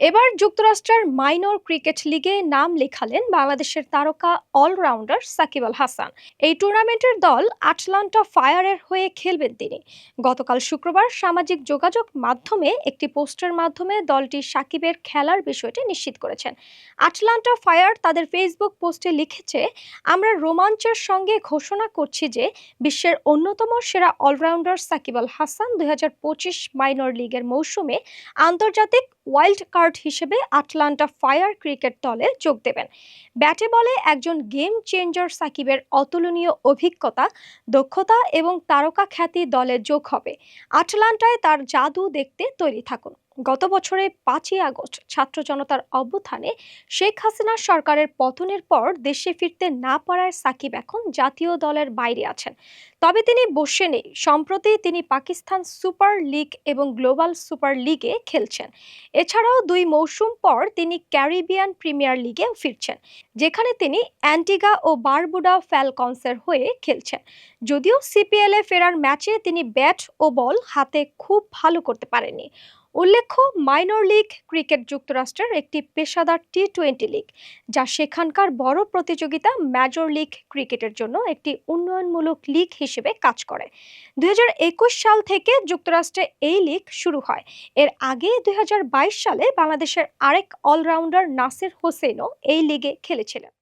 এবার যুক্তরাষ্ট্রের minor cricket লিগে নাম লেখালেন বাংলাদেশের তারকা অলরাউন্ডার সাকিব আল হাসান। এই টুর্নামেন্টের দল আটলান্টা ফায়ারের হয়ে খেলবেন তিনি। গতকাল শুক্রবার সামাজিক যোগাযোগ মাধ্যমে একটি পোস্টের মাধ্যমে দলটি সাকিবের খেলার বিষয়টি নিশ্চিত করেছেন। আটলান্টা ফায়ার তাদের ফেসবুক পোস্টে লিখেছে, আমরা রোমাঞ্চের সঙ্গে ঘোষণা করছি যে বিশ্বের অন্যতম সেরা অলরাউন্ডার সাকিব আল হাসান 2025 মাইনর লিগের মৌসুমে আন্তর্জাতিক ওয়াইল্ড কার্ড হিসেবে আটলান্টা ফায়ার ক্রিকেট দলে যোগ দেবেন। ব্যাটে বলে একজন গেম চেঞ্জার সাকিবের অতুলনীয় অভিজ্ঞতা, দক্ষতা এবং তারকা খ্যাতি দলে যোগ হবে। আটলান্টায় তার জাদু দেখতে তৈরি থাকুন। গত বছরের 5ই আগস্ট ছাত্র জনতার অভ্যুত্থানে শেখ হাসিনার সরকারের পতনের পর দেশে ফিরতে না পারায় সাকিব এখন জাতীয় দলের বাইরে আছেন। তবে তিনি বসে নেই। সম্প্রতি তিনি পাকিস্তান সুপার লিগ এবং গ্লোবাল সুপার লিগে খেলছেন। এছাড়াও 2 মৌসুম পর তিনি ক্যারিবিয়ান প্রিমিয়ার লিগে ফিরছেন, যেখানে তিনি অ্যান্টিগা ও বারবুডা ফ্যালকনসের হয়ে খেলছেন। যদিও সিপিএল এ ফেরার ম্যাচে তিনি ব্যাট ও বল হাতে খুব ভালো করতে পারেননি। উল্লেখ্য, মাইনর লিগ ক্রিকেট যুক্তরাষ্ট্রের একটি পেশাদার টি-20 লিগ, যা সেখানকার বড় প্রতিযোগিতা মেজর লিগ ক্রিকেটের জন্য একটি উন্নয়নমূলক লিগ হিসেবে কাজ করে। 2021 সাল থেকে যুক্তরাষ্ট্রে এই লিগ শুরু হয়। এর আগে 2022 সালে বাংলাদেশের আরেক অলরাউন্ডার নাসির হোসেনও এই লিগে খেলেছিলেন।